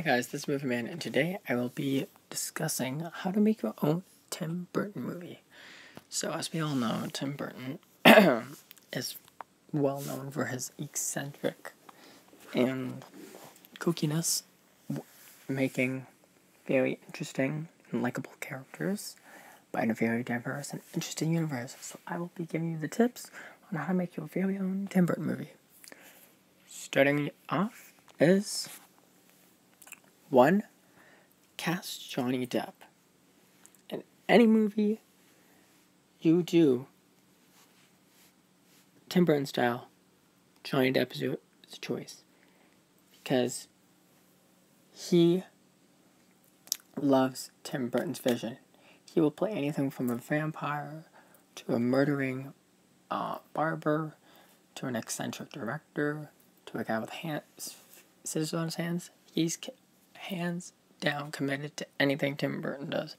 Hi guys, this is MovieMan, and today I will be discussing how to make your own Tim Burton movie. So, as we all know, Tim Burton is well known for his eccentric and kookiness, making very interesting and likable characters, but in a very diverse and interesting universe. So, I will be giving you the tips on how to make your very own Tim Burton movie. Starting off is 1. Cast Johnny Depp. In any movie you do, Tim Burton style, Johnny Depp is a choice. Because he loves Tim Burton's vision. He will play anything from a vampire to a murdering barber to an eccentric director to a guy with scissors on his hands. He's hands down committed to anything Tim Burton does.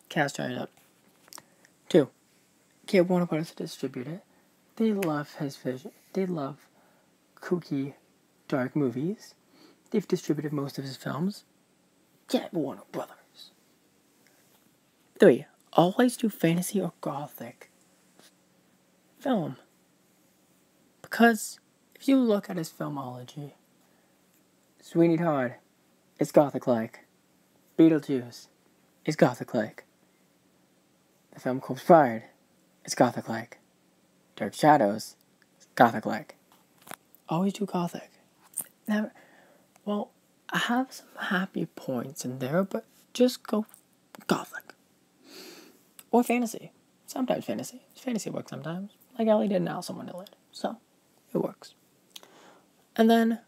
Cast Johnny Depp. 2. Get Warner Brothers to distribute it. They love his vision. They love kooky, dark movies. They've distributed most of his films. Get Warner Brothers. 3. Always do fantasy or gothic film. Because if you look at his filmology, Sweeney Todd is gothic-like. Beetlejuice is gothic-like. The film Corpse Bride is gothic-like. Dark Shadows is gothic-like. Always do gothic. Now, well, I have some happy points in there, but just go gothic. Or fantasy. Sometimes fantasy. Fantasy works sometimes. Like Ellie did and Alice in Wonderland. So, it works. And then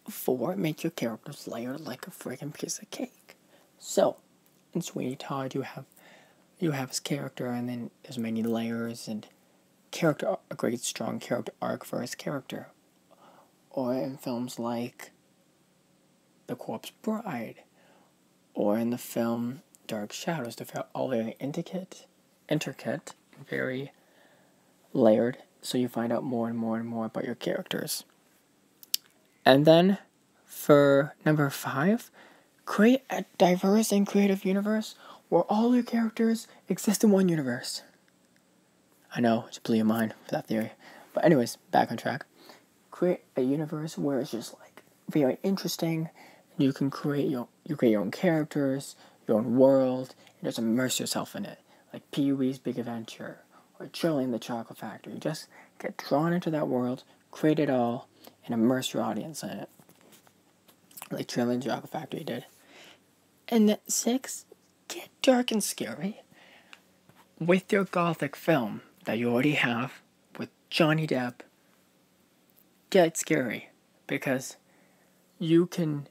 4, make your characters layered like a friggin' piece of cake. So, in Sweeney Todd, you have his character, and then there's many layers and a great strong character arc for his character. Or in films like The Corpse Bride, or in the film Dark Shadows, they're all very intricate, and very layered, so you find out more and more and more about your characters. And then, for number 5, create a diverse and creative universe where all your characters exist in one universe. I know, it blew your mind for that theory. But anyways, back on track. Create a universe where it's just like very interesting. You can create your own characters, your own world, and just immerse yourself in it. Like Pee-wee's Big Adventure or Charlie and the Chocolate Factory. Just get drawn into that world, create it all, and immerse your audience in it. Like Charlie and the Chocolate Factory did. And 6, get dark and scary with your gothic film that you already have with Johnny Depp. Get scary, because you can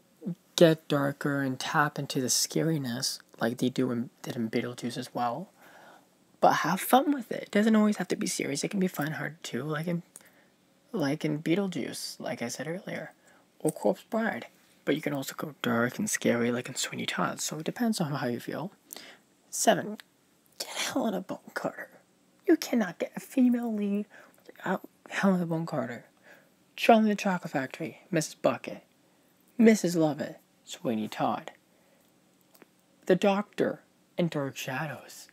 get darker and tap into the scariness like they did in Beetlejuice as well. But have fun with it. It doesn't always have to be serious. It can be fun hard too, like in Beetlejuice, like I said earlier, or Corpse Bride. But you can also go dark and scary like in Sweeney Todd, so it depends on how you feel. 7, get Helena Bonham Carter. You cannot get a female lead without Helena Bonham Carter. Charlie and the Chocolate Factory, Mrs. Bucket, Mrs. Lovett, Sweeney Todd. The Doctor in Dark Shadows.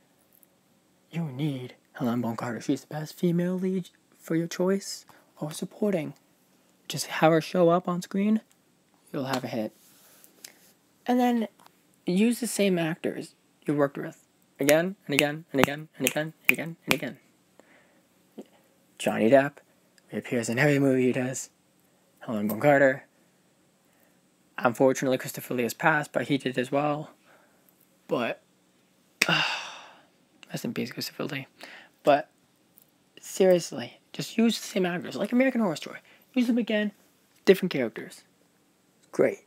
You need Helena Bonham Carter. She's the best female lead for your choice, or supporting. Just have her show up on screen, you'll have a hit. And then use the same actors you worked with again and again and again and again and again and again. Johnny Depp, he appears in every movie he does. Helena Bonham Carter. Unfortunately, Christopher Lee has passed, but he did as well. But rest in peace, Christopher Lee. But seriously, just use the same actors, like American Horror Story. Use them again, different characters. Great.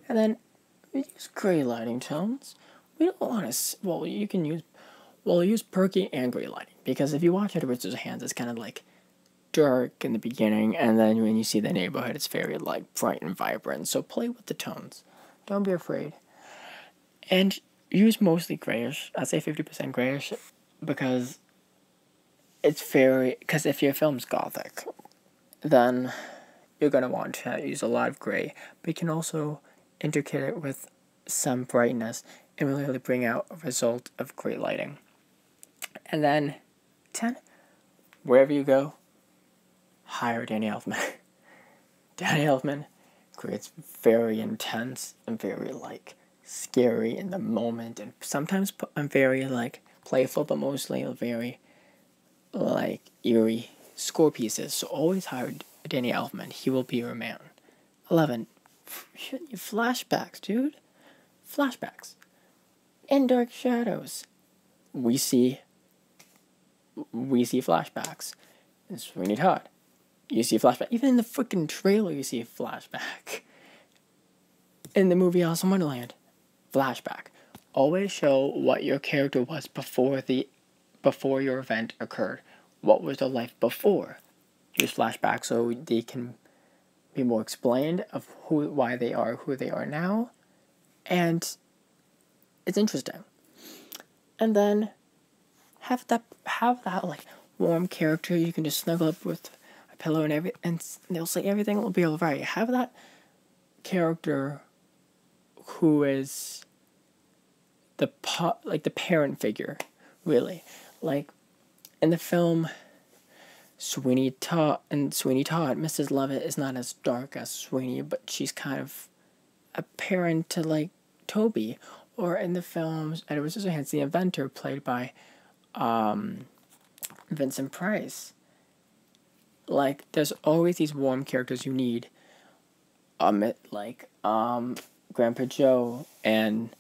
And then use gray lighting tones. We don't want to. Well, you can use perky and gray lighting, because if you watch Edward Scissorhands, it's kind of like dark in the beginning, and then when you see the neighborhood, it's very like bright and vibrant. So play with the tones. Don't be afraid. And use mostly grayish. I'd say 50% grayish, because if your film's gothic, then you're going to want to use a lot of gray, but you can also intricate it with some brightness, and really bring out a result of great lighting. And then 10, wherever you go, hire Danny Elfman. Danny Elfman creates very intense and very, like, scary in the moment, and sometimes very, like, playful, but mostly very, like, eerie score pieces. So always hire Danny Elfman. He will be your man. 11, flashbacks, dude. Flashbacks. In Dark Shadows, we see flashbacks. In Sweeney Todd, you see a flashback. Even in the freaking trailer, you see a flashback. In the movie Alice in Wonderland, flashback. Always show what your character was before your event occurred. What was their life before? Use flashbacks so they can be more explained of why they are who they are now, and it's interesting. And then have that like warm character you can just snuggle up with a pillow and they'll say everything will be alright. Have that character who is the parent figure, really. Like in the film Sweeney Todd, Mrs. Lovett is not as dark as Sweeney, but she's kind of a parent to, like, Toby. Or in the films, Edward Scissorhands, the inventor, played by Vincent Price. Like, there's always these warm characters you need. Grandpa Joe and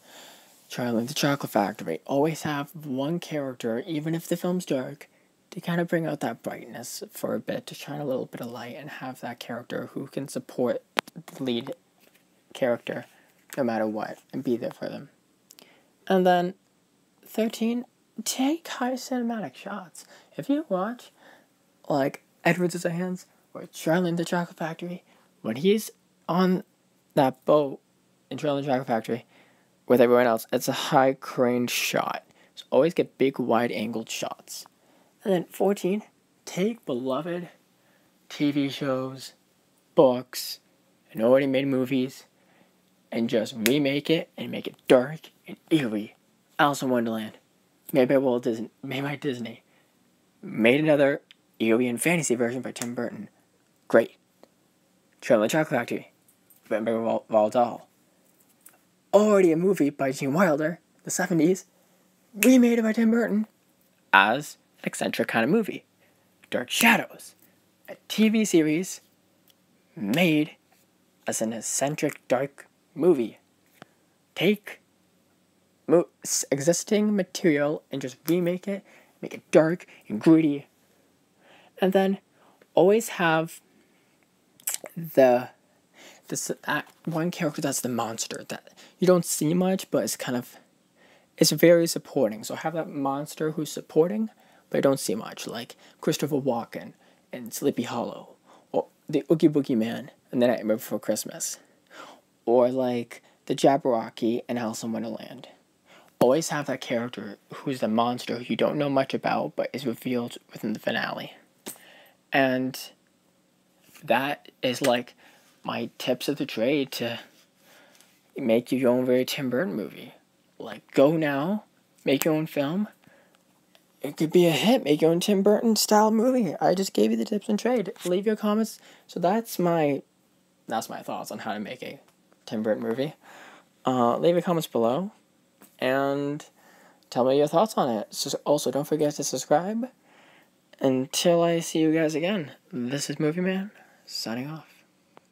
Charlie and the Chocolate Factory. Always have one character, even if the film's dark, to kind of bring out that brightness for a bit, to shine a little bit of light, and have that character who can support the lead character no matter what, and be there for them. And then 13, take high cinematic shots. If you watch, like, Edward Scissorhands or Charlie and the Chocolate Factory, when he's on that boat in Charlie and the Chocolate Factory with everyone else, it's a high crane shot. So always get big wide-angled shots. And then 14, take beloved TV shows, books, and already made movies, and just remake it and make it dark and eerie. Alice in Wonderland, made by Disney, made another eerie and fantasy version by Tim Burton. Great. Charlie and the Chocolate Factory, written by Roald Dahl. Already a movie by Gene Wilder, the 70s, remade by Tim Burton as an eccentric kind of movie. Dark Shadows, a TV series made as an eccentric dark movie. Take existing material and just remake it, make it dark and gritty. And then always have that one character that's the monster that you don't see much, but it's very supporting. So have that monster who's supporting, but I don't see much, like Christopher Walken in Sleepy Hollow, or the Oogie Boogie Man in The Nightmare Before Christmas, or like the Jabberwocky in Alice in Wonderland. Always have that character who's the monster who you don't know much about, but is revealed within the finale. And that is like my tips of the trade to make your own very Tim Burton movie. Like, go now, make your own film. It could be a hit. Make your own Tim Burton style movie. I just gave you the tips and trade. Leave your comments. So that's my thoughts on how to make a Tim Burton movie. Leave your comments below and tell me your thoughts on it. So also, don't forget to subscribe. Until I see you guys again, this is MovieMan, signing off.